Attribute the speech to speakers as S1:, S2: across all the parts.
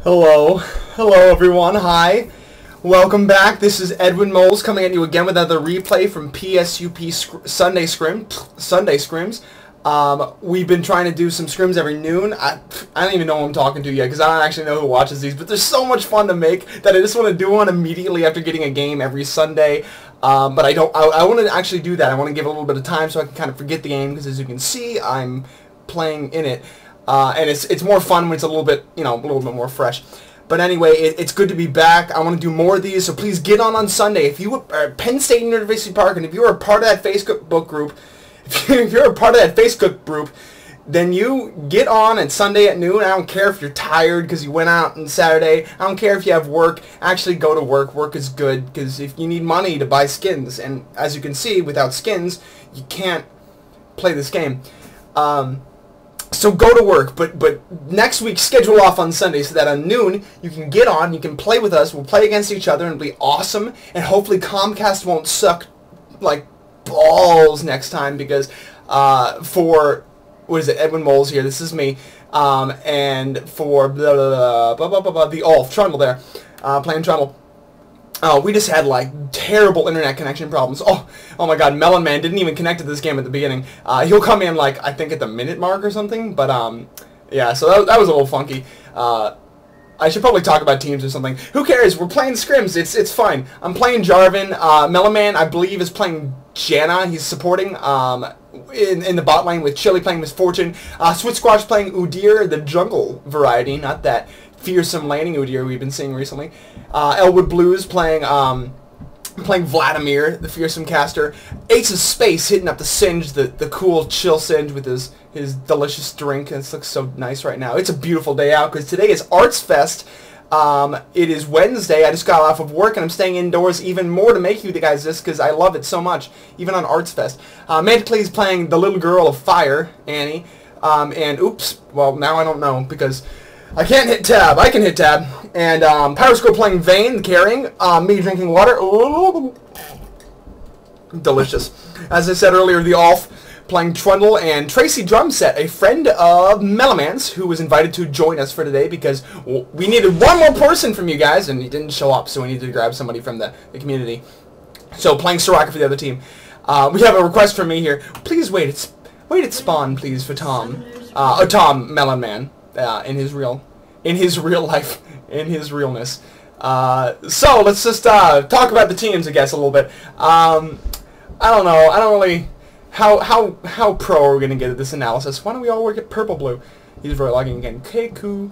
S1: Hello. Hello everyone. Hi. Welcome back. This is Edwin Moles coming at you again with another replay from PSUP Sunday Scrims. We've been trying to do some scrims every noon. I don't even know who I'm talking to yet because I don't actually know who watches these, but they're so much fun to make that I just want to do one immediately after getting a game every Sunday. But I don't. I want to actually do that. I want to give it a little bit of time so I can kind of forget the game because, as you can see, I'm playing in it. And it's more fun when it's a little bit, a little bit more fresh. But anyway, it's good to be back. I want to do more of these, so please get on Sunday. If you are at Penn State University Park, and if you are a part of that Facebook group, if you're a part of that Facebook group, then you get on Sunday at noon. I don't care if you're tired because you went out on Saturday. I don't care if you have work. Actually, go to work. Work is good because if you need money to buy skins, and as you can see, without skins, you can't play this game. So go to work, but next week schedule off on Sunday so that on noon you can get on, you can play with us, we'll play against each other and it'll be awesome, and hopefully Comcast won't suck like balls next time because for, what is it, Edwin Moles here, this is me, and for the Ulf, Trundle there, playing Trundle. We just had like terrible internet connection problems. Oh my God, Melon Man didn't even connect to this game at the beginning. He'll come in like I think at the minute mark or something. But yeah, so that was a little funky. I should probably talk about teams or something. Who cares? We're playing scrims. It's fine. I'm playing Jarvan. Melon Man I believe is playing Janna. He's supporting in the bot lane with Chili playing Misfortune. Switch Squash playing Udyr, the jungle variety, not that fearsome laning Udyr we've been seeing recently. Elwood Blues playing Vladimir, the fearsome caster. Ace of Space hitting up the Singe, the cool chill Singe with his delicious drink. This looks so nice right now. It's a beautiful day out because today is Arts Fest. It is Wednesday. I just got off of work and I'm staying indoors even more to make you guys this because I love it so much, even on Arts Fest. Manticly is playing the little girl of fire, Annie. And oops, well now I don't know because I can't hit tab. I can hit tab. And Power Score playing Vayne, carrying. Me drinking water. Ooh. Delicious. As I said earlier, the Ulf playing Trundle, and Tracy Drumset, a friend of Meloman's, who was invited to join us for today because we needed one more person from you guys, and he didn't show up, so we needed to grab somebody from the community. So playing Soraka for the other team. We have a request from me here. Please wait at spawn, please, for Tom. Tom Melon Man. In his real life, in his realness. So let's just talk about the teams, I guess, a little bit. I don't know. I don't really. How pro are we gonna get at this analysis? Why don't we all work at purple blue? He's very logging again. Keku.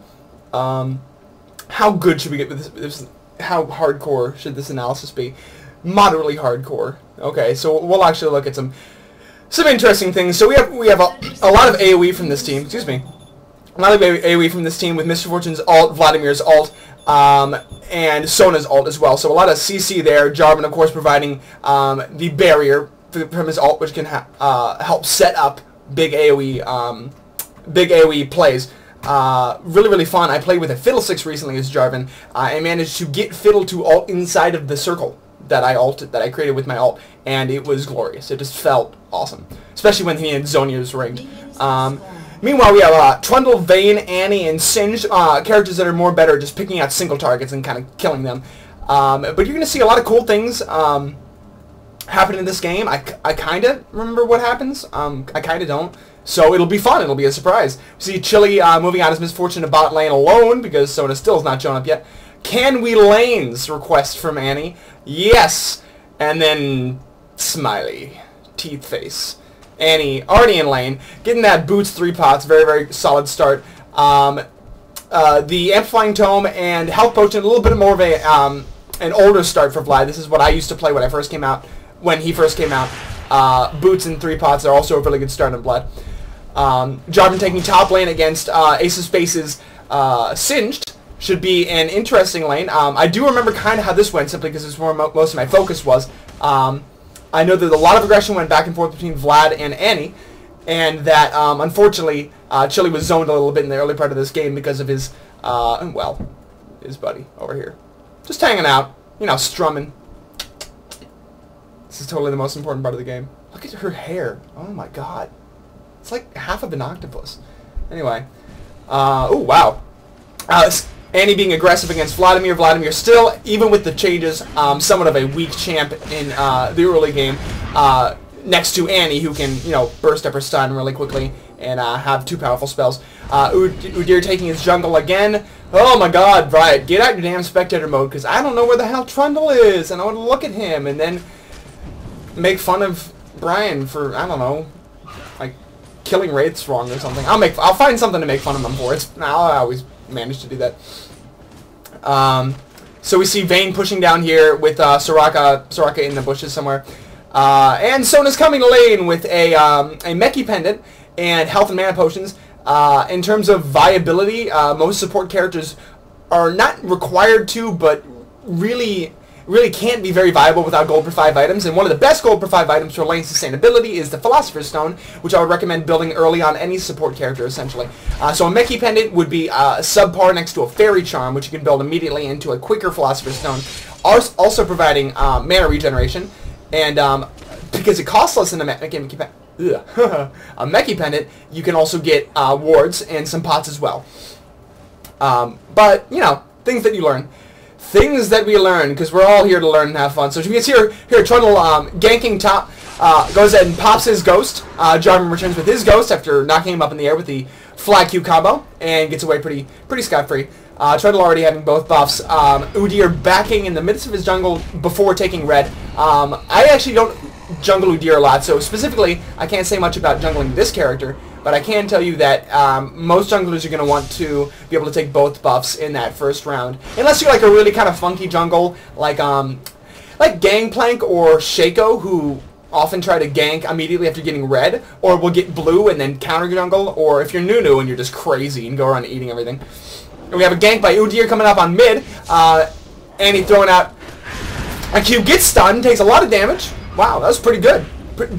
S1: How good should we get with this? How hardcore should this analysis be? Moderately hardcore. Okay, so we'll actually look at some interesting things. So we have a lot of AOE from this team. Excuse me. A lot of AoE from this team with Mr. Fortune's ult, Vladimir's ult, and Sona's ult as well. So a lot of CC there. Jarvan, of course, providing the barrier from his ult, which can help set up big AoE plays. Really fun. I played with a Fiddlesticks recently as Jarvan. I managed to get Fiddle to ult inside of the circle that I created with my ult, and it was glorious. It just felt awesome, especially when he had Zhonya's ring. Meanwhile, we have Trundle, Vayne, Annie, and Singe, characters that are more better at just picking out single targets and kind of killing them. But you're going to see a lot of cool things happen in this game. I kind of remember what happens. I kind of don't. So it'll be fun. It'll be a surprise. We see Chili moving out his Misfortune to bot lane alone because Sona still has not shown up yet. Can we lanes? Request from Annie. Yes. And then Smiley. Teeth face. Annie already in lane, getting that boots 3 pots, very solid start. The amplifying tome and health potion, a little bit more of an older start for Vlad. This is what I used to play when I first came out. When he first came out, boots and 3 pots are also a really good start in Vlad. Jarvan taking top lane against Ace of Space's Singed should be an interesting lane. I do remember kind of how this went simply because it's where most of my focus was. I know that a lot of aggression went back and forth between Vlad and Annie, and that, unfortunately, Chili was zoned a little bit in the early part of this game because of his, well, his buddy over here. Just hanging out, strumming. This is totally the most important part of the game. Look at her hair. Oh my God. It's like half of an octopus. Anyway. Oh, wow. Annie being aggressive against Vladimir. Vladimir still, even with the changes, somewhat of a weak champ in the early game, next to Annie, who can, you know, burst up her stun really quickly and have 2 powerful spells. Udyr taking his jungle again. Oh my god, Riot, get out your damn spectator mode, because I don't know where the hell Trundle is, and I want to look at him and then make fun of Brian for, I don't know, like, killing Wraiths wrong or something. I'll find something to make fun of him for. I always manage to do that. So we see Vayne pushing down here with Soraka in the bushes somewhere. And Sona's coming lane with a Meki Pendant and health and mana potions. In terms of viability, most support characters are not required to, but really can't be very viable without gold per 5 items. And one of the best gold per 5 items for lane sustainability is the Philosopher's Stone, which I would recommend building early on any support character, essentially. So a Meki Pendant would be subpar next to a Fairy Charm, which you can build immediately into a quicker Philosopher's Stone, also providing mana regeneration. And because it costs less than a Meki Pendant, you can also get wards and some pots as well. But, you know, things that you learn. Things that we learn, because we're all here to learn and have fun. So you can see here Trundle ganking top, goes ahead and pops his Ghost. Jarvan returns with his Ghost after knocking him up in the air with the Flag Q combo, and gets away pretty scot-free. Trundle already having both buffs. Udyr backing in the midst of his jungle before taking red. I actually don't jungle Udyr a lot, so specifically I can't say much about jungling this character, but I can tell you that most junglers are going to want to be able to take both buffs in that first round. Unless you're like a really kind of funky jungle, like Gangplank or Shaco, who often try to gank immediately after getting red, or will get blue and then counter jungle, or if you're Nunu and you're just crazy and go around eating everything. And we have a gank by Udyr coming up on mid. Annie throwing out a Q, gets stunned, takes a lot of damage. Wow, that was pretty good.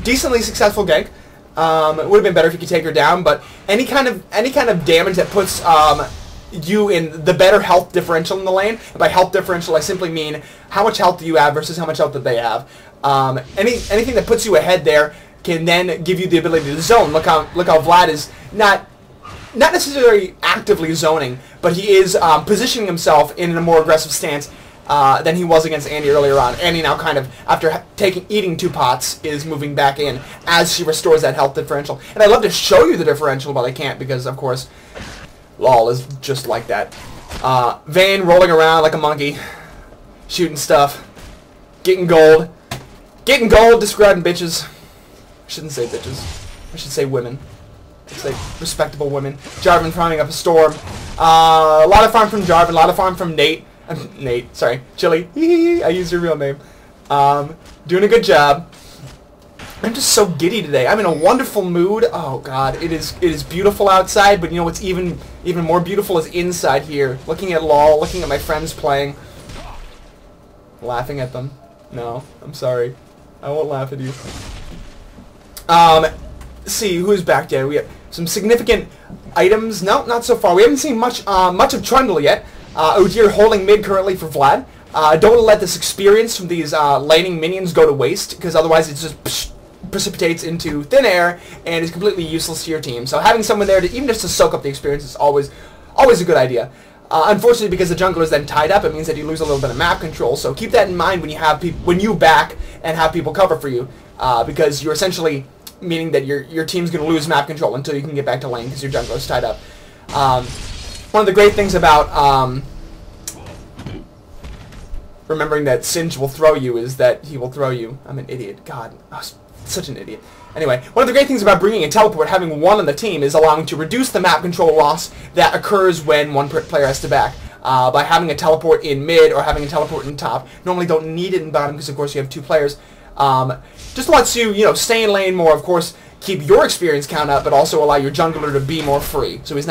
S1: Decently successful gank. It would have been better if you could take her down, but any kind of damage that puts you in the better health differential in the lane. And by health differential, I simply mean how much health do you have versus how much health that they have. Anything that puts you ahead there can then give you the ability to zone. Look how Vlad is not necessarily actively zoning, but he is positioning himself in a more aggressive stance than he was against Annie earlier on. Annie now kind of, after eating 2 pots, is moving back in as she restores that health differential. And I'd love to show you the differential, but I can't because, of course, LOL is just like that. Vayne rolling around like a monkey, shooting stuff, getting gold, describing bitches. I shouldn't say bitches. I should say women. I should say respectable women. Jarvan farming up a storm. A lot of farm from Jarvan, a lot of farm from Nate. Nate, sorry, Chili. I used your real name. Doing a good job. I'm just so giddy today. I'm in a wonderful mood. Oh God, it is beautiful outside, but you know what's even more beautiful is inside here. Looking at LOL, looking at my friends playing, laughing at them. No, I'm sorry. I won't laugh at you. Let's see who's back there. We have some significant items. No, not so far. We haven't seen much of Trundle yet. Udyr holding mid currently for Vlad. Don't let this experience from these laning minions go to waste, because otherwise it just precipitates into thin air and is completely useless to your team. So having someone there to even just to soak up the experience is always a good idea. Unfortunately, because the jungler is then tied up, it means that you lose a little bit of map control. So keep that in mind when you back and have people cover for you, because you're essentially meaning that your team's going to lose map control until you can get back to lane because your jungler is tied up. One of the great things about remembering that Singe will throw you is that he will throw you. I'm an idiot. God, I was such an idiot. Anyway, one of the great things about bringing a teleport, having one on the team, is allowing to reduce the map control loss that occurs when one player has to back. By having a teleport in mid or having a teleport in top. Normally don't need it in bottom because, of course, you have 2 players. Just lets you, stay in lane more, of course, keep your experience count up, but also allow your jungler to be more free. So he's not